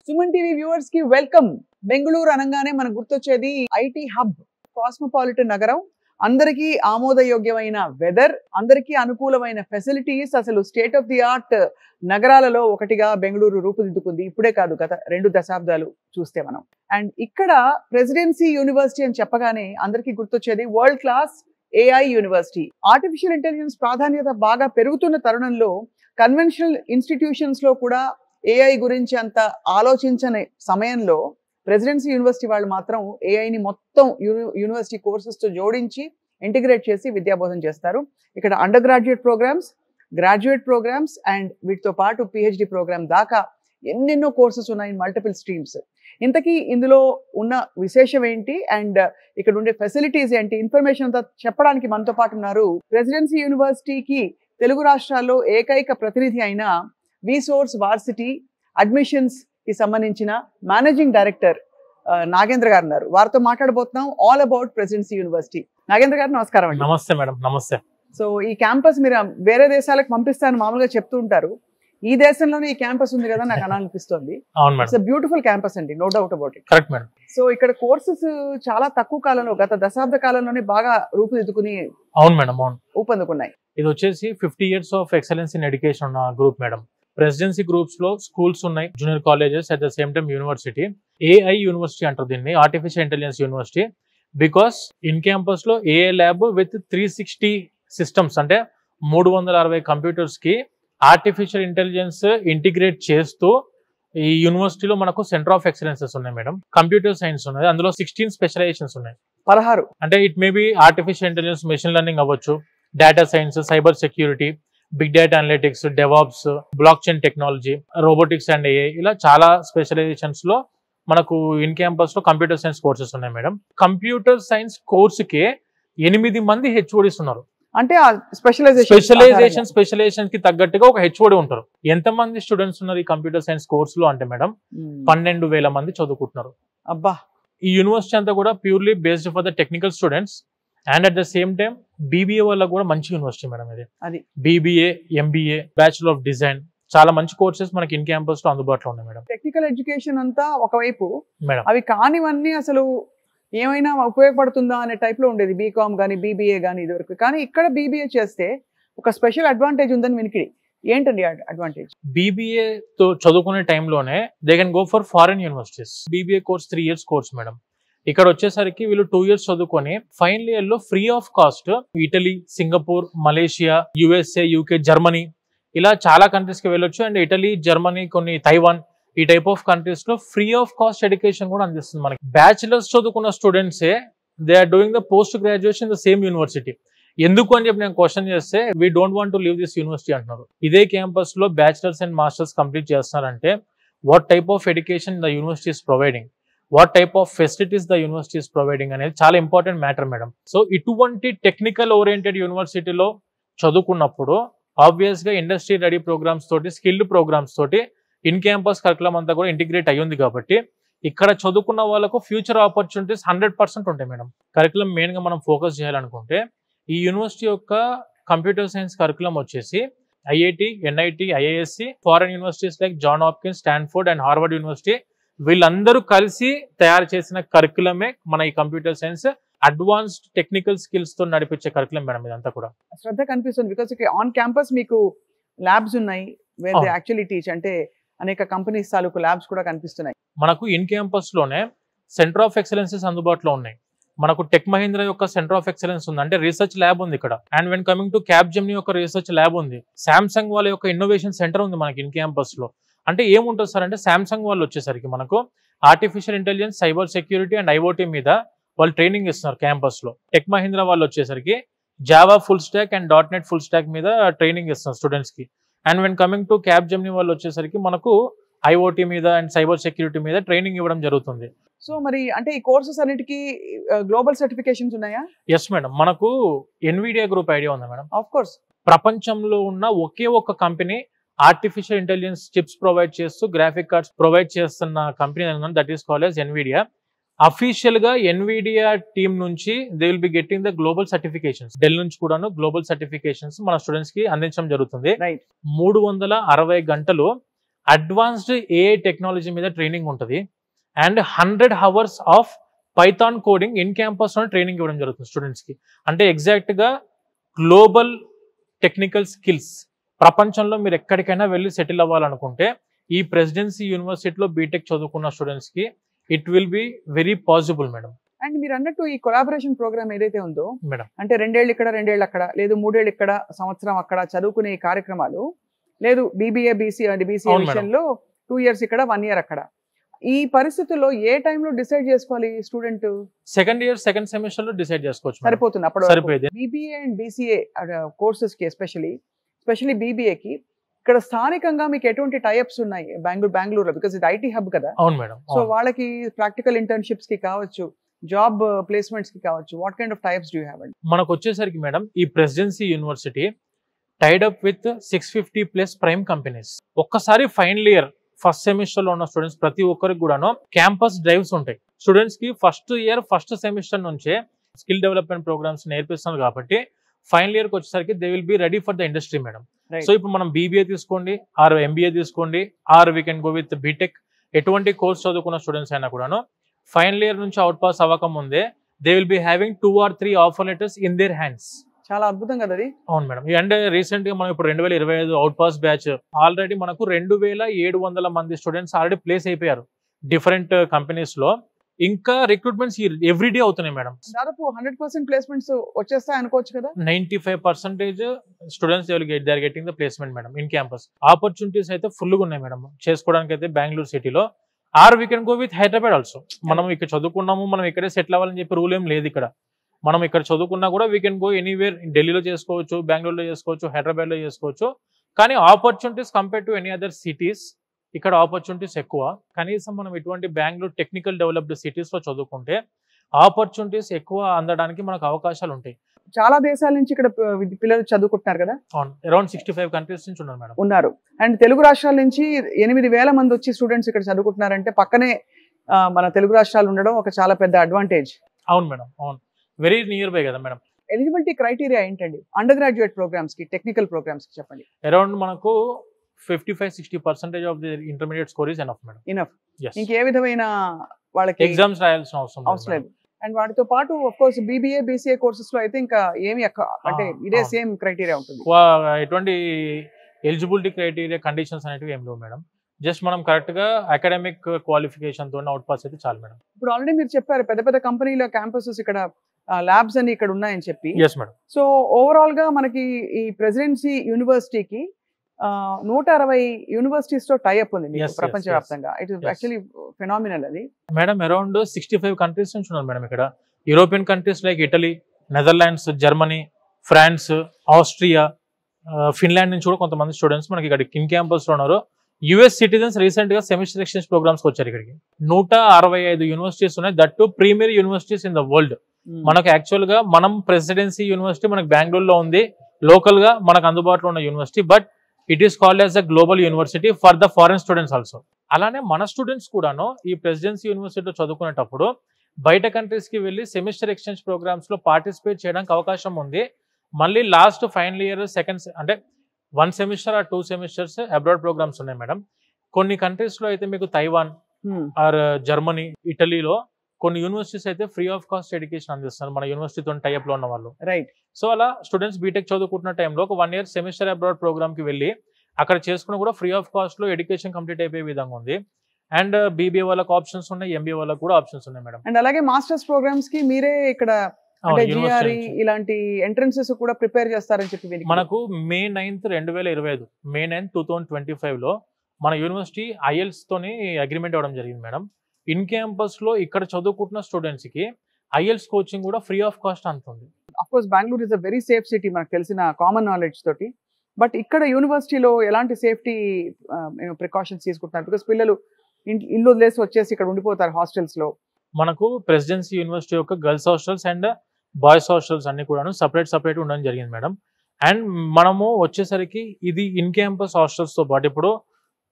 Suman TV viewers కి welcome. Bengaluru అనగానే మనకు గుర్తొచ్చేది ఐటీ హబ్, కాస్మోపాలిటన్ నగరం, అందరికీ ఆమోదయోగ్యమైన వెదర్, అందరికీ అనుకూలమైన ఫెసిలిటీస్, అసలు స్టేట్ ఆఫ్ ది ఆర్ట్ నగరాలలో ఒకటిగా బెంగళూరు రూపుదిద్దుకుంది. ఇప్పుడే కాదు, గత 2 దశాబ్దాలు చూస్తే మనం. అండ్ ఇక్కడ ప్రెసిడెన్సీ యూనివర్సిటీ అని చెప్పగానే అందరికీ గుర్తొచ్చేది world class AI university. Artificial intelligence ప్రాధాన్యత బాగా పెరుగుతున్న తరుణంలో కన్వెన్షనల్ ఇన్స్టిట్యూషన్స్ లో కూడా ఏఐ గురించి అంత ఆలోచించని సమయంలో ప్రెసిడెన్సీ యూనివర్సిటీ వాళ్ళు మాత్రం ఏఐని మొత్తం యూనివర్సిటీ కోర్సెస్ తో జోడించి ఇంటిగ్రేట్ చేసి విద్యాబోధన చేస్తారు. ఇక్కడ under graduate programmes, graduate programmes and వీటితో పాటు పిహెచ్డి ప్రోగ్రామ్ దాకా ఎన్నెన్నో కోర్సెస్ ఉన్నాయి, మల్టిపుల్ స్ట్రీమ్స్. ఇంతకీ ఇందులో ఉన్న విశేషం ఏంటి అండ్ ఇక్కడ ఉండే ఫెసిలిటీస్ ఏంటి, ఇన్ఫర్మేషన్ అంతా చెప్పడానికి మనతో పాటు ఉన్నారు ప్రెసిడెన్సీ యూనివర్సిటీకి తెలుగు రాష్ట్రాల్లో ఏకైక ప్రతినిధి అయిన విసోర్స్ వార్సిటీ అడ్మిషన్స్ కి సంబంధించిన మేనేజింగ్ డైరెక్టర్ నాగేంద్ర గారు ఉన్నారు. వారితో మాట్లాడబోతున్నాం all about presidency university. Nagendra గారు నమస్కారం అండి. నమస్తే మేడం. నమస్తే. సో ఈ క్యాంపస్ మీరు వేరే దేశాలకు పంపిస్తారని మామూలుగా చెప్తూ ఉంటారు, ఈ దేశంలోనే ఈ క్యాంపస్ ఉంది కదా నాకు అనిపిస్తుంది. అవును, బ్యూటిఫుల్ క్యాంపస్ అండి, no doubt about it. Correct madam. So ఇక్కడ కోర్సెస్ చాలా తక్కువ కాలంలో, గత దశాబ్ద కాలంలోనే బాగా రూపుదిద్దుకుని అవును మేడం, అవును, ఊపందుకున్నాయి. ఇది వచ్చేసి 50 years of excellence in education group madam. Presidency groups లో స్కూల్స్ ఉన్నాయి, junior colleges, at the same time university. AI university అంటారు దీన్ని, artificial intelligence university. Because in campus లో ఏఐ ల్యాబ్ విత్ 360 సిస్టమ్స్, అంటే 360 కంప్యూటర్స్ కి ఆర్టిఫిషియల్ ఇంటెలిజెన్స్ ఇంటిగ్రేట్ చేస్తూ ఈ యూనివర్సిటీలో మనకు సెంటర్ ఆఫ్ ఎక్సలెన్సెస్ ఉన్నాయి మేడం. కంప్యూటర్ సైన్స్ ఉన్నది, అందులో 16 స్పెషలైజేషన్స్ ఉన్నాయి. 16 అంటే it may be artificial intelligence, machine learning అవ్వచ్చు, data science, cyber security, big data analytics, DevOps, blockchain technology, robotics and AI, ఇలా చాలా స్పెషలైజేషన్స్ లో మనకు ఇన్ క్యాంపస్ లో కంప్యూటర్ సైన్స్ కోర్సెస్ ఉన్నాయి మేడం. కంప్యూటర్ సైన్స్ కోర్సుకే 8 మంది హెచ్ఓడిస్ ఉన్నారు. అంటే స్పెషలైజేషన్ కి తగ్గట్టుగా ఒక హెచ్ఓడి ఉంటారు. ఎంత మంది స్టూడెంట్స్ ఉన్నారు ఈ కంప్యూటర్ సైన్స్ కోర్సులో అంటే మేడం 12,000 మంది చదువుకుంటున్నారు. అబ్బా. ఈ యూనివర్సిటీ అంతా కూడా purely based for the technical students and at the same time BBA వాళ్ళకు కూడా మంచి యూనివర్సిటీ మేడం ఇది. అది BBA, MBA, bachelor of design, చాలా మంచి కోర్సెస్ మనకి ఇన్ క్యాంపస్ లో అందుబాటులో ఉన్నాయి మేడం. టెక్నికల్ ఎడ్యుకేషన్ అంతా ఒకవైపు మేడం, అవి కానివన్నీ అసలు ఏమైనా ఉపయోగపడుతుందా అనే టైప్ లో ఉండేది, బీకామ్ గానీ బీబీఏ గానీ ఇదివరకు. కానీ ఇక్కడ బీబీఏ చేస్తే ఒక స్పెషల్ అడ్వాంటేజ్ ఉందని వినికిడి. ఏంటండి అడ్వాంటేజ్? బీబీఏ తో చదువుకునే టైంలోనే they can go for foreign universities. BBA course 3 years course madam. ఇక్కడ వచ్చేసరికి వీళ్ళు 2 years చదువుకొని ఫైనల్ ఇయర్ లో free of cost Italy, Singapore, Malaysia, USA, UK, Germany, ఇలా చాలా కంట్రీస్ కి వెళ్ళొచ్చు. అండ్ ఇటలీ, జర్మనీ, కొన్ని తైవాన్, ఈ టైప్ ఆఫ్ కంట్రీస్ లో ఫ్రీ ఆఫ్ కాస్ట్ ఎడ్యుకేషన్ కూడా అందిస్తుంది మనకి. బ్యాచిలర్స్ చదువుకున్న స్టూడెంట్సే they are doing the post graduation in the same university. ఎందుకు అని చెప్పి నేను క్వశ్చన్ చేస్తే we don't want to leave this university అంటున్నారు. ఇదే క్యాంపస్ లో బ్యాచిలర్స్ అండ్ మాస్టర్స్ కంప్లీట్ చేస్తున్నారంటే what type of education the university is providing, what type of facilities the university is providing అనేది చాలా ఇంపార్టెంట్ మ్యాటర్ మేడం. సో ఇటువంటి technical oriented యూనివర్సిటీలో చదువుకున్నప్పుడు obvious గా ఇండస్ట్రీ రెడీ ప్రోగ్రామ్స్ తోటి, skilled programmes తోటి in campus curriculum అంతా కూడా ఇంటిగ్రేట్ అయ్యింది కాబట్టి ఇక్కడ చదువుకున్న వాళ్ళకు ఫ్యూచర్ ఆపర్చునిటీస్ 100% ఉంటాయి మేడం. కరికులం మెయిన్ గా మనం ఫోకస్ చేయాలనుకుంటే ఈ యూనివర్సిటీ యొక్క కంప్యూటర్ సైన్స్ కరికులం వచ్చేసి IIT, NIT, IISc, foreign universities like John Hopkins, Stanford and Harvard University, వీళ్ళందరూ కలిసి తయారు చేసిన కరికులమే మన ఈ computer science. Advanced technical skills తో నడిపించే కరికులం మేడం ఇదంతా కూడా. శ్రద్ధ కనిపిస్తుంది బికాస్ ఆన్ క్యాంపస్ మీకు ల్యాబ్స్ ఉన్నాయి వేర్ దే యాక్చువల్లీ టీచ్, అంటే అనేక కంపెనీస్ తాలూకు ల్యాబ్స్ కూడా కనిపిస్తున్నాయి. మనకు ఇన్ క్యాంపస్ లోనే సెంటర్ ఆఫ్ ఎక్సలెన్సెస్ అందుబాటులో ఉన్నాయి. మనకు టెక్ మహీంద్రా యొక్క సెంటర్ ఆఫ్ ఎక్సలెన్స్ ఉంది, అంటే రీసెర్చ్ ల్యాబ్ ఉంది ఇక్కడ. And when coming to Capgemini యొక్క రీసెర్చ్ ల్యాబ్ ఉంది. సామ్సంగ్ వాళ్ళ యొక్క ఇన్నోవేషన్ సెంటర్ ఉంది మనకి ఇన్ క్యాంపస్ లో. అంటే ఏముంటుంది సార్ అంటే సామ్సంగ్ వాళ్ళు వచ్చేసరికి మనకు artificial intelligence, cyber security and IoT మీద వాళ్ళు ట్రైనింగ్ ఇస్తున్నారు క్యాంపస్ లో. టెక్ మహీంద్రా వాళ్ళు వచ్చేసరికి Java full stack and .NET full stack మీద ట్రైనింగ్ ఇస్తున్నారు స్టూడెంట్స్ కి. And when coming to Capgemini వాళ్ళు వచ్చేసరికి మనకు ఐఓటీ మీద అండ్ సైబర్ సెక్యూరిటీ మీద ట్రైనింగ్ ఇవ్వడం జరుగుతుంది. సో మరి అంటే ఈ కోర్సెస్ అన్నిటికీ గ్లోబల్ సర్టిఫికేషన్స్ ఉన్నాయా? Yes madam. మనకు ఎన్విడియా గ్రూప్ ఐడియా ఉందా మేడం? Of course. ప్రపంచంలో ఉన్న ఒకే ఒక్క company artificial intelligence chips provide చేస్తూ గ్రాఫిక్ కార్డ్స్ ప్రొవైడ్ చేస్తున్న company that is called as Nvidia. Official గా ఎన్విడియా టీమ్ నుంచి they will be getting the global certifications. Dell నుంచి కూడాను గ్లోబల్ సర్టిఫికేషన్స్ మన స్టూడెంట్స్ కి అందించడం జరుగుతుంది. 360 గంటలు అడ్వాన్స్డ్ ఏఐ టెక్నాలజీ మీద ట్రైనింగ్ ఉంటుంది and 100 hours of Python coding in campus లో ట్రైనింగ్ ఇవ్వడం జరుగుతుంది స్టూడెంట్స్ కి. అంటే ఎగ్జాక్ట్ గా గ్లోబల్ టెక్నికల్ స్కిల్స్, ప్రపంచంలో మీరు ఎక్కడికైనా వెళ్ళి సెటిల్ అవ్వాలనుకుంటే ఈ ప్రెసిడెన్సీ యూనివర్సిటీలో బీటెక్ చదువుకున్న స్టూడెంట్స్ కి it will be very possible madam. And మీరు అన్నట్టు ఈ కొలాబరేషన్ ప్రోగ్రామ్ ఏదైతే ఉందో మేడం, అంటే 2 ఏళ్ళు ఇక్కడ 2 ఏళ్ళు అక్కడ, లేదు 3 ఏళ్ళు ఇక్కడ, సంవత్సరం అక్కడ చదువుకునే ఈ కార్యక్రమాలు, లేదు బీబీఏ బీసీఏ విషయంలో 2 years ఇక్కడ 1 year అక్కడ. ఈ పరిస్థితుల్లో ఏ టైంలో డిసైడ్ చేసుకోవాలి student? Second year second semester లో డిసైడ్ చేసుకోవచ్చు. సరిపోతుంది అప్పుడు. సరిపోయింది. బీబీఏ అండ్ బీసీఏ కోర్సెస్ కి ఎస్పెషల్లీ బీబీఏకి ఇక్కడ స్థానికంగా మీకు ఎటువంటి టైప్స్ ఉన్నాయి బెంగళూరులో? బికాస్ ఇది ఐటీ హబ్ కదా. అవును మేడం. సో వాళ్ళకి ప్రాక్టికల్ ఇంటర్న్షిప్స్ కి కావచ్చు, జాబ్ ప్లేస్మెంట్స్ కి కావచ్చు, what kind of types do you have? మనకు వచ్చేసరికి మేడం ఈ presidency university tied up with 650+ prime companies. ఒక్కసారి ఫైనల్ ఇయర్ ఫస్ట్ సెమిస్టర్ లో ఉన్న స్టూడెంట్స్ ప్రతి ఒక్కరికి కూడాను క్యాంపస్ డ్రైవ్స్ ఉంటాయి. స్టూడెంట్స్ కి ఫస్ట్ ఇయర్ ఫస్ట్ సెమిస్టర్ నుంచే స్కిల్ డెవలప్మెంట్ ప్రోగ్రామ్స్ నేర్పిస్తున్నారు కాబట్టి ఫైనల్ ఇయర్ కి వచ్చేసరికి they will be ready for the industry madam. So ఇప్పుడు మనం బీబీఏ తీసుకోండి, ఆర్ ఎంబీఏ తీసుకోండి, or we can go with BTech, ఎటువంటి కోర్స్ చదువుకున్న స్టూడెంట్స్ అయినా కూడాను ఫైనల్ ఇయర్ నుంచి అవుట్ పాస్ అవ్వక ముందే they will be having 2 or 3 offer letters in their hands. చాలా అద్భుతం కదా అది. అవును మేడం. అండ్ రీసెంట్ గా మనం ఇప్పుడు 2025 అవుట్ పాస్ బ్యాచ్ ఆల్రెడీ మనకు 2700 మంది స్టూడెంట్స్ ఆల్రెడీ ప్లేస్ అయిపోయారు డిఫరెంట్ కంపెనీస్ లో. ఇంకా రిక్రూట్మెంట్స్ ఎవ్రీడే అవుతున్నాయి మేడం. దాదాపు 100% ప్లేస్మెంట్స్ వచ్చేస్తాయి అనుకోవచ్చు కదా. 95% students they are getting the placement madam in campus. Opportunities అయితే ఫుల్ గా ఉన్నాయి మేడం చేసుకోవడానికి అయితే బెంగళూరు సిటీలో. Or we can go with Hyderabad also. మనం ఇక్కడ చదువుకున్నాము, మనం ఇక్కడే సెటిల్ అవ్వాలని చెప్పి రూల్ ఏం లేదు ఇక్కడ. మనం ఇక్కడ చదువుకున్నా కూడా వీ కెన్ గో ఎనీవేర్, ఢిల్లీలో చేసుకోవచ్చు, బెంగళూరులో చేసుకోవచ్చు, హైదరాబాద్లో చేసుకోవచ్చు. కానీ opportunities compare to any other cities ఇక్కడ ఆపర్చునిటీస్ ఎక్కువ. కనీసం మనం ఇటువంటి బెంగళూరు టెక్నికల్ డెవలప్డ్ సిటీస్ లో చదువుకుంటే ఆపర్చునిటీస్ ఎక్కువ అందడానికి మనకు అవకాశాలు ఉంటాయి. చాలా దేశాల నుంచి ఇక్కడ పిల్లలు చదువుకుంటున్నారు కదా. అవును, అరౌండ్ 65 కంట్రీస్ నుంచి ఉన్నారు మేడం. ఉన్నారు. అండ్ తెలుగు రాష్ట్రాల నుంచి 8,000 మంది వచ్చి స్టూడెంట్స్ ఇక్కడ చదువుకుంటున్నారంటే పక్కనే మన తెలుగు రాష్ట్రాలు ఉండడం ఒక చాలా పెద్ద అడ్వాంటేజ్. అవును మేడం, అవును, వెరీ నియర్ బై కదా మేడం. ఎలిజిబిలిటీ క్రైటీరియా ఏంటండి అండర్ గ్రాడ్యుయేట్ ప్రోగ్రామ్స్ కి, టెక్నికల్ ప్రోగ్రామ్స్ కి చెప్పండి? అరౌండ్ మనకు 55-60% of the intermediate score is enough madam. Enough. ఇంకే విధమైన వాళ్ళకి ఎగ్జామ్స్ రాయాల్సిన అవసరం లేదు. అండ్ వాటితో పాటు of course BBA BCA courses లో అయితే ఇంకా ఏమి అంటే ఇదే సేమ్ క్రైటీరియా ఉంటుంది. ఎటువంటి ఎలిజిబిలిటీ క్రైటీరియా కండిషన్స్ అనేటివి ఏం లేవు మేడం. జస్ట్ మనం కరెక్ట్ గా అకాడమిక్ క్వాలిఫికేషన్ తో అవుట్ పాస్ అయితే చాలు మేడం. ఇప్పుడు ఆల్రెడీ మీరు చెప్పారు పెద్ద పెద్ద కంపెనీల క్యాంపసెస్ ఇక్కడ, ల్యాబ్స్ అని ఇక్కడ ఉన్నాయని చెప్పి. Yes madam. సో ఓవరాల్ గా మనకి ఈ ప్రెసిడెన్సీ యూనివర్సిటీకి 160 యూనివర్సిటీస్ తో టైఅప్ ఉంది ప్రపంచవ్యాప్తంగా. ఇట్ ఇస్ యాక్చువల్లీ ఫెనామినల్ అది మేడం. అరౌండ్ 65 కంట్రీస్ నుంచి ఉన్నారు మేడం ఇక్కడ. European countries like Italy, Netherlands, Germany, France, Austria, Finland నుంచి కూడా కొంతమంది స్టూడెంట్స్ మనకి ఇక్కడ ఇన్ క్యాంపస్ లో ఉన్నారు. యుఎస్ సిటిజన్స్ రీసెంట్ గా సెమిస్టర్ ఎక్స్చేంజ్ ప్రోగ్రామ్స్ వచ్చారు ఇక్కడికి. 165 యూనివర్సిటీస్ ఉన్నాయి, that to premier universities in the world. మనకు యాక్చువల్ గా మనం ప్రెసిడెన్సీ యూనివర్సిటీ మనకు బెంగళూరులో ఉంది, లోకల్ గా మనకు అందుబాటులో ఉన్న university. But it is called as a global university for the foreign students also. అలానే మన స్టూడెంట్స్ కూడాను ఈ ప్రెసిడెన్సీ యూనివర్సిటీలో చదువుకునేటప్పుడు బయట కంట్రీస్ కి వెళ్ళి సెమిస్టర్ ఎక్స్చేంజ్ ప్రోగ్రామ్స్ లో పార్టిసిపేట్ చేయడానికి అవకాశం ఉంది. మళ్ళీ లాస్ట్ ఫైనల్ ఇయర్ అంటే 1 semester or 2 semesters abroad programmes ఉన్నాయి మేడం. కొన్ని కంట్రీస్ లో అయితే మీకు తైవాన్ ఆర్ జర్మనీ, ఇటలీలో కొన్ని యూనివర్సిటీస్ అయితే ఫ్రీ ఆఫ్ కాస్ట్ ఎడ్యుకేషన్ అందిస్తారు మన యూనివర్సిటీతో టైఅప్ లో ఉన్న వాళ్ళు. రైట్. సో అలా స్టూడెంట్స్ బీటెక్ చదువుకుంటున్న టైంలో ఒక 1 year సెమిస్టర్ అబ్రాడ్ ప్రోగ్రామ్ కి వెళ్ళి అక్కడ చేసుకుని కూడా ఫ్రీ ఆఫ్ కాస్ట్ లో ఎడ్యుకేషన్ కంప్లీట్ అయిపోయే విధంగా ఉంది. అండ్ బీబీఏ వాళ్ళకి ఆప్షన్స్ ఉన్నాయి, ఎంబీఏ వాళ్ళకి కూడా ఆప్షన్స్ ఉన్నాయి మేడం. అండ్ అలాగే మాస్టర్స్ ప్రోగ్రామ్స్ కి మీరే ఇక్కడ ఇలాంటి ఎంట్రన్సెస్ కూడా ప్రిపేర్ చేస్తారని చెప్పి మనకు May 9th 2025 May 9th 2025 లో మన యూనివర్సిటీ ఐఎల్స్ తోని అగ్రిమెంట్ అవ్వడం జరిగింది మేడం. ఇన్ క్యాంపస్ లో ఇక్కడ చదువుకుంటున్న స్టూడెంట్స్ కి ఐఎల్స్ కోచింగ్ కూడా ఫ్రీ ఆఫ్ కాస్ట్ అంటుంది. Of course Bengaluru is a very safe city మనకు తెలిసిన కామన్ నాలెడ్జ్ తోటి. బట్ ఇక్కడ యూనివర్సిటీలో ఎలాంటి సేఫ్టీ ప్రికాషన్స్ తీసుకుంటున్నారు? బికాస్ పిల్లలు ఇల్లు వదిలేసి వచ్చేసి ఇక్కడ ఉండిపోతారు హాస్టల్స్ లో. మనకు ప్రెసిడెన్సీ యూనివర్సిటీ యొక్క girls hostels and boys hostels అన్ని కూడా సపరేట్ ఉండడం జరిగింది మేడం. అండ్ మనము వచ్చేసరికి ఇది ఇన్ క్యాంపస్ హాస్టల్స్ తో పాటు ఇప్పుడు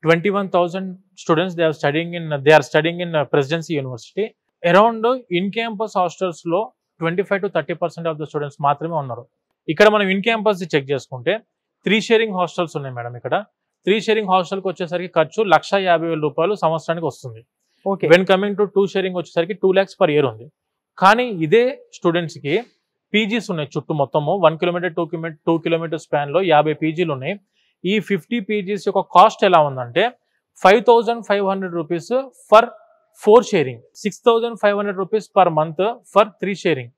21,000 students they are studying in Presidency University. Around in campus hostels లో 25 to 30% ఆఫ్ ద స్టూడెంట్స్ మాత్రమే ఉన్నారు. ఇక్కడ మనం ఇన్ క్యాంపస్ చెక్ చేసుకుంటే 3 షేరింగ్ హాస్టల్స్ ఉన్నాయి మేడం. ఇక్కడ 3 షేరింగ్ హాస్టల్కి వచ్చేసరికి ఖర్చు 1,50,000 రూపాయలు సంవత్సరానికి వస్తుంది. Okay. When coming to 2 sharing వచ్చేసరికి 2 lakhs per year ఉంది. కానీ ఇదే స్టూడెంట్స్కి పీజీస్ ఉన్నాయి చుట్టూ మొత్తము 1 కిలోమీటర్ 2 కిలోమీటర్ స్పాన్లో 50 పీజీలు ఉన్నాయి. ఈ 50 పీజీస్ యొక్క కాస్ట్ ఎలా ఉందంటే 5,500 rupees for 4 sharing, 6,500 rupees per month for 3 sharing,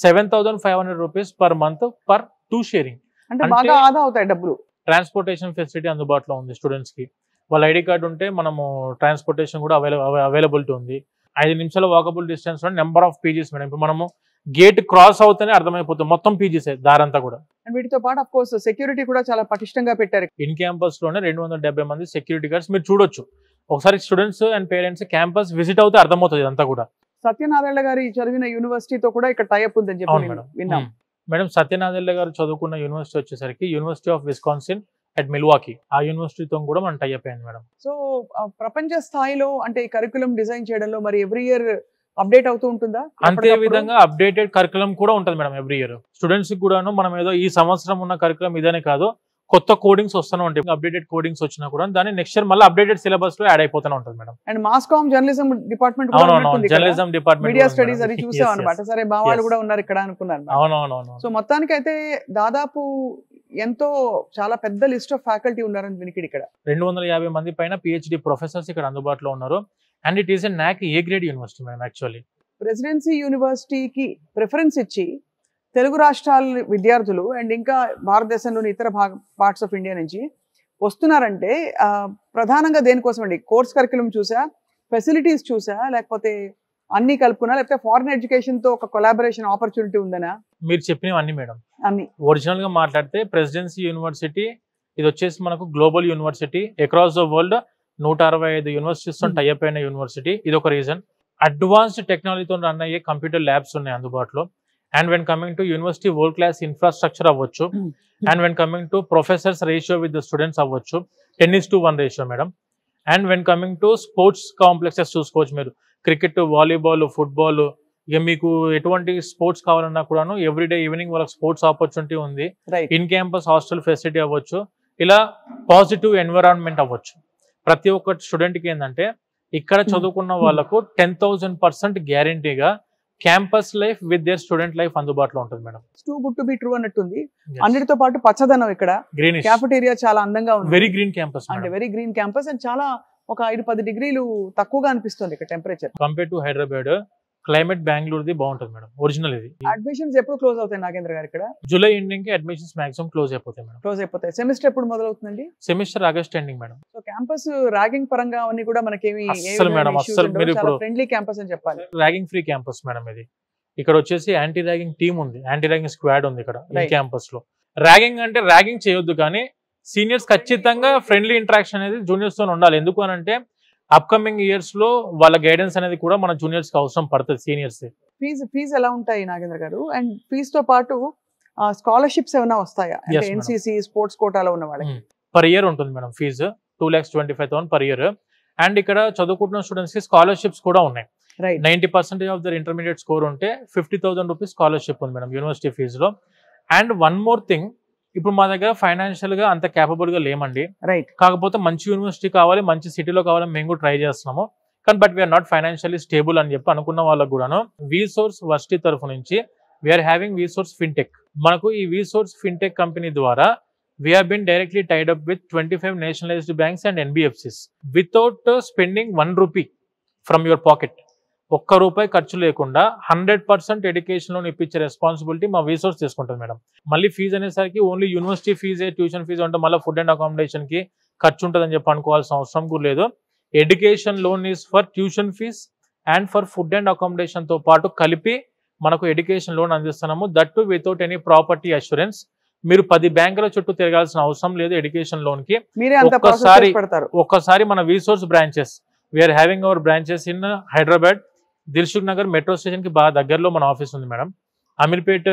7,500 rupees per month for 2 sharing. అంటే బాగా ఆదా అవుతాయి డబ్బులు. ట్రాన్స్పోర్టేషన్ ఫెసిలిటీ అందుబాటులో ఉంది స్టూడెంట్స్కి. వాళ్ళ ఐడి కార్డు ఉంటే మనము ట్రాన్స్పోర్టేషన్ కూడా అవైలబిలిటీ ఉంది. 5 నిమిషాల వాకబుల్ డిస్టెన్స్ లో నెంబర్ ఆఫ్ పీజీస్ మేడం. ఇప్పుడు మనము గేట్ క్రాస్ అవుతేనే అర్థమైపోతుంది మొత్తం పీజీసే దారంతా కూడా. అండ్ వీటితో పాటు అఫ్ కోర్స్ సెక్యూరిటీ కూడా చాలా పటిష్టంగా పెట్టారు. ఇన్ క్యాంపస్ లోనే 270 మంది సెక్యూరిటీ గార్డ్స్ మీరు చూడొచ్చు. ఒకసారి students and parents campus visit అవుతే అర్థమవుతుంది ఇదంతా కూడా. సత్యనారాయణ గారి చదివిన యూనివర్సిటీతో కూడా ఇక్కడ టైఅప్ ఉందని చెప్పి విన్నాం. మేడం సత్యనారాయణ గారు చదువుకున్న యూనివర్సిటీ వచ్చేసరికి university of Wisconsin at Milwaukee, ఆ యూనివర్సిటీతో కూడా మనం టైఅప్ అయింది మేడం. సో ప్రపంచ స్థాయిలో అంటే ఈ కరికులం డిజైన్ చేయడంలో మరి ఎవ్రీ ఇయర్ అప్డేట్ అవుతూ ఉంటుందా? అంతే విధంగా అప్డేటెడ్ కరికులం కూడా ఉంటుంది మేడం ఎవ్రీ ఇయర్. స్టూడెంట్స్ కూడాను మనం ఏదో ఈ సంవత్సరం ఉన్న కరికులం ఇదనే కాదు, కొత్త కోడింగ్స్ వస్తూనే ఉంటాయి. అప్డేటెడ్ కోడింగ్స్ వచ్చినా కూడా దాన్ని నెక్స్ట్ ఇయర్ మళ్ళీ అప్డేటెడ్ సిలబస్ లో యాడ్ అయిపోతూనే ఉంటుంది madam. And mass comm journalism department, journalism department, media studies అది చూసాం అనమాట. సరే మా వాళ్ళు కూడా ఉన్నారు ఇక్కడ అనుకున్నాను. అవునవునవును. సో మొత్తానికి అయితే దాదాపు ఎంతో చాలా పెద్ద లిస్ట్ ఆఫ్ ఫ్యాకల్టీ ఉన్నారని వినికిడి. ఇక్కడ 250 మంది పైన పిహెచ్డి ప్రొఫెసర్స్ ఇక్కడ అందుబాటులో ఉన్నారు. And it is a NAC A grade university madam. Actually presidency యూనివర్సిటీకి ప్రిఫరెన్స్ ఇచ్చి తెలుగు రాష్ట్రాల విద్యార్థులు అండ్ ఇంకా భారతదేశంలోని ఇతర పార్ట్స్ ఆఫ్ ఇండియా నుంచి వస్తున్నారంటే ప్రధానంగా దేనికోసం అండి? కోర్స్ కరికులం చూసా, ఫెసిలిటీస్ చూసా, లేకపోతే అన్ని కలుపుకున్నా, లేకపోతే ఫారిన్ ఎడ్యుకేషన్ తో ఒక కొలాబరేషన్ ఆపర్చునిటీ ఉందనా? మీరు చెప్పినవన్నీ మేడం. అన్ని ఒరిజినల్ గా మాట్లాడితే ప్రెసిడెన్సీ యూనివర్సిటీ ఇది వచ్చేసి మనకు global university, across the world 165 universities తో టైఅప్ అయిన యూనివర్సిటీ. ఇది ఒక రీజన్. అడ్వాన్స్డ్ టెక్నాలజీతో రన్ అయ్యే కంప్యూటర్ ల్యాబ్స్ ఉన్నాయి అందుబాటులో. And when coming to university world class infrastructure అవ్వచ్చు. And when coming to professors ratio with the students అవ్వచ్చు, 10:1 ratio madam. And when coming to sports complexes చూసుకోవచ్చు మీరు. క్రికెట్, వాలీబాల్, ఫుట్బాల్, ఇక మీకు ఎటువంటి స్పోర్ట్స్ కావాలన్నా కూడాను ఎవ్రీడే ఈవినింగ్ వాళ్ళకి స్పోర్ట్స్ ఆపర్చునిటీ ఉంది. ఇన్ క్యాంపస్ హాస్టల్ ఫెసిలిటీ అవ్వచ్చు. ఇలా పాజిటివ్ ఎన్విరాన్మెంట్ అవ్వచ్చు. ప్రతి ఒక్క స్టూడెంట్కి ఏంటంటే ఇక్కడ చదువుకున్న వాళ్ళకు 10,000% గ్యారంటీగా campus life with their student life అందుబాటులో ఉంటుంది madam. Too good to be true అన్నట్టుంది. అన్నిటితో పాటు పచ్చదనం ఇక్కడ, గ్రీనిష్ క్యాఫెటేరియా చాలా అందంగా ఉంది. వెరీ గ్రీన్ క్యాంపస్ అంటే వెరీ గ్రీన్ క్యాంపస్. అండ్ చాలా ఒక 5-10 డిగ్రీలు తక్కువగా అనిపిస్తుంది ఇక్కడ temperature compare to Hyderabad. Climate బెంగళూరుది బాగుంటుంది మేడం. ఒరిజినల్ ఇది. అడ్మిషన్స్ ఎప్పుడు క్లోజ్ అవుతాయి నాగేంద్ర గారు? ఇక్కడ జూలై ఎండింగ్ కి అడ్మిషన్స్ మాక్సిమం క్లోజ్ అయిపోతాయి మేడం. క్లోజ్ అయిపోతాయి. సెమిస్టర్ ఎప్పుడు మొదలవుతుందండి? Semester August ending madam. So campus ragging పరంగా అవన్నీ కూడా మనకేమి అస్సలు మేడం, అస్సలు మీరు ఇప్పుడు ఫ్రెండ్లీ క్యాంపస్ అని చెప్పాలి. ర్యాగింగ్ ఫ్రీ క్యాంపస్ మేడం ఇది. ఇక్కడ వచ్చేసి యాంటీ ర్యాగింగ్ టీమ్ ఉంది, యాంటీ ర్యాగింగ్ స్క్వాడ్ ఉంది ఇక్కడ ఈ క్యాంపస్ లో. ర్యాగింగ్ అంటే ర్యాగింగ్ చేయొద్దు, కానీ సీనియర్స్ ఖచ్చితంగా ఫ్రెండ్లీ ఇంటరాక్షన్ అనేది జూనియర్స్ తో ఉండాలి. ఎందుకు అని అంటే అప్కమింగ్ ఇయర్స్ లో వాళ్ళ గైడెన్స్ అనేది కూడా మన జూనియర్స్ కి అవసరం పడుతుంది. సీనియర్స్ ఫీజు ఎలా ఉంటాయి నాగేంద్ర గారు? అండ్ ఫీజు తో పాటు స్కాలర్షిప్స్ ఏమైనా వస్తాయా? అంటే NCC స్పోర్ట్స్ కోటాలో ఉన్న వాళ్ళకి పర్ ఇయర్ ఉంటుంది madam fee 2,25,000 per year. And ఇక్కడ చదువుకుంటున్న స్టూడెంట్స్ కి స్కాలర్షిప్స్ కూడా ఉన్నాయి. 90% ఆఫ్ దర్ ఇంటర్మీడియట్ స్కోర్ ఉంటే 50,000 రూపీస్ స్కాలర్షిప్ ఉంది మేడం యూనివర్సిటీ ఫీజులో. అండ్ వన్ మోర్ థింగ్, ఇప్పుడు మా దగ్గర ఫైనాన్షియల్ గా అంత క్యాపబుల్ గా లేమండి. కాకపోతే మంచి యూనివర్సిటీ కావాలి, మంచి సిటీలో కావాలని మేము కూడా ట్రై చేస్తున్నాము. కానీ but we are not financially stable అని చెప్పి అనుకున్న వాళ్ళకు కూడాను వీసోర్స్ వర్సిటీ తరఫు నుంచి వీఆర్ హ్యావింగ్ వీసోర్స్ ఫిన్టెక్. మనకు ఈ వీసోర్స్ ఫిన్టెక్ కంపెనీ ద్వారా we have been directly tied up with 25 nationalized banks and NBFCs without spending 1 rupee from your pocket. ఒక్క రూపాయి ఖర్చు లేకుండా 100% ఎడ్యుకేషన్ లోన్ ఇప్పించే రెస్పాన్సిబిలిటీ మా వీసోర్స్ తీసుకుంటుంది మేడం. మళ్ళీ ఫీజు అనేసరికి ఓన్లీ యూనివర్సిటీ ఫీజే, ట్యూషన్ ఫీజు అంటే మళ్ళీ ఫుడ్ అండ్ అకామిడేషన్ కి ఖర్చు ఉంటుందని చెప్పి అనుకోవాల్సిన అవసరం కూడా లేదు. Education loan is for tuition fee and for food and accommodation తో పాటు కలిపి మనకు ఎడ్యుకేషన్ లోన్ అందిస్తున్నాము. That to without any property assurance. మీరు 10 బ్యాంకుల చుట్టూ తిరగాల్సిన అవసరం లేదు ఎడ్యుకేషన్ లోన్ కి. ఒక్కసారి మన VSource branches, we're having our branches in Hyderabad, Dilsukhnagar metro station కి బాగా దగ్గరలో మన ఆఫీస్ ఉంది మేడం. అమీర్పేట్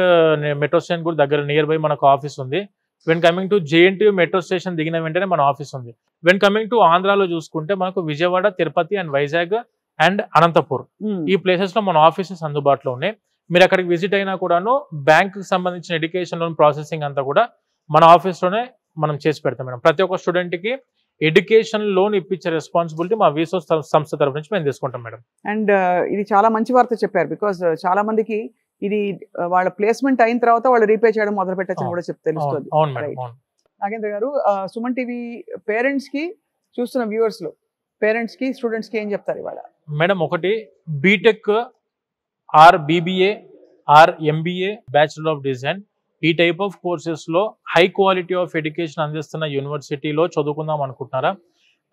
మెట్రో స్టేషన్ కూడా దగ్గర నియర్ బై మనకు ఆఫీస్ ఉంది. When coming to JNTU metro station దిగిన వెంటనే మన ఆఫీస్ ఉంది. వెన్ కమింగ్ టు ఆంధ్రాలో చూసుకుంటే మనకు విజయవాడ, తిరుపతి అండ్ వైజాగ్ అండ్ అనంతపూర్ ఈ ప్లేసెస్ లో మన ఆఫీసెస్ అందుబాటులో ఉన్నాయి. మీరు అక్కడికి విజిట్ అయినా కూడాను బ్యాంక్ కి సంబంధించిన ఎడ్యుకేషన్ లోన్ ప్రాసెసింగ్ అంతా కూడా మన ఆఫీస్ లోనే మనం చేసి పెడతాం మేడం. ప్రతి ఒక్క స్టూడెంట్ కి ఎడ్యుకేషన్ లోన్ ఇప్పించే రెస్పాన్సిబిలిటీ మా వీసో సంస్థ తరఫు నుంచి మేము తీసుకుంటాం మేడం. అండ్ ఇది చాలా మంచి వార్త చెప్పారు. బికాస్ చాలా మందికి ఇది వాళ్ళ ప్లేస్మెంట్ అయిన తర్వాత వాళ్ళు రీపే చేయడం మొదలు పెట్టచ్చు కూడా తెలుస్తుంది. అవును మేడం, అవును. నాగేంద్ర గారు, సుమన్ టీవీ పేరెంట్స్ కి, చూస్తున్న వ్యూవర్స్ లో పేరెంట్స్ కి, స్టూడెంట్స్ కి ఏం చెప్తారు ఇవాళ? మేడం, ఒకటి BTech or BBA or MBA bachelor of design ఈ టైప్ ఆఫ్ కోర్సెస్ లో హై క్వాలిటీ ఆఫ్ ఎడ్యుకేషన్ అందిస్తున్న యూనివర్సిటీలో చదువుకుందాం అనుకుంటున్నారా?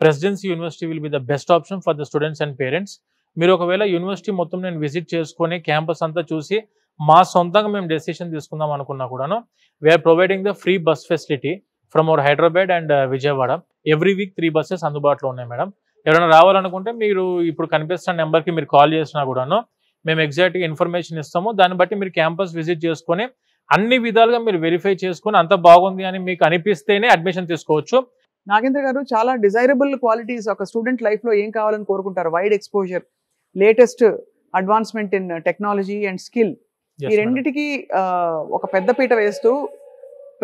Presidency University will be the best option for the students and parents. మీరు ఒకవేళ యూనివర్సిటీ మొత్తం నేను విజిట్ చేసుకొని క్యాంపస్ అంతా చూసి మా సొంతంగా మేము డెసిషన్ తీసుకుందాం అనుకున్నా కూడాను, we are providing the free bus facility from our Hyderabad and Vijayawada. Every week 3 buses అందుబాటులో ఉన్నాయి మేడం. ఎవరైనా రావాలనుకుంటే మీరు ఇప్పుడు కనిపిస్తున్న నెంబర్కి మీరు కాల్ చేసినా కూడాను మేము ఎగ్జాక్ట్గా ఇన్ఫర్మేషన్ ఇస్తాము. దాన్ని బట్టి మీరు క్యాంపస్ విజిట్ చేసుకొని అన్ని విధాలుగా మీరు వెరిఫై చేసుకొని అంత బాగుంది అని మీకు అనిపిస్తేనే అడ్మిషన్ తీసుకోవచ్చు. నాగేంద్ర గారు, చాలా డిజైరబుల్ క్వాలిటీస్ ఒక స్టూడెంట్ లైఫ్ లో ఏం కావాలని కోరుకుంటారు? Wide exposure, latest advancement in technology and skill, ఈ రెండిటికి ఒక పెద్దపీట వేస్తూ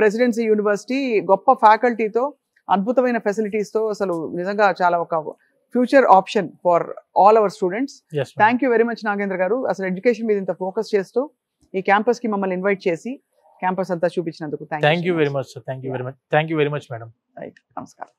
ప్రెసిడెన్సీ యూనివర్సిటీ గొప్ప ఫ్యాకల్టీతో, అద్భుతమైన ఫెసిలిటీస్తో అసలు నిజంగా చాలా ఒక future option for all our students. Thank you very much Nagendra గారు. అసలు ఎడ్యుకేషన్ మీద ఇంత ఫోకస్ చేస్తూ ఈ క్యాంపస్ కి మమ్మల్ని ఇన్వైట్ చేసి క్యాంపస్ అంతా చూపించినందుకు thank you very much. Thank you very much madam. నమస్కారం.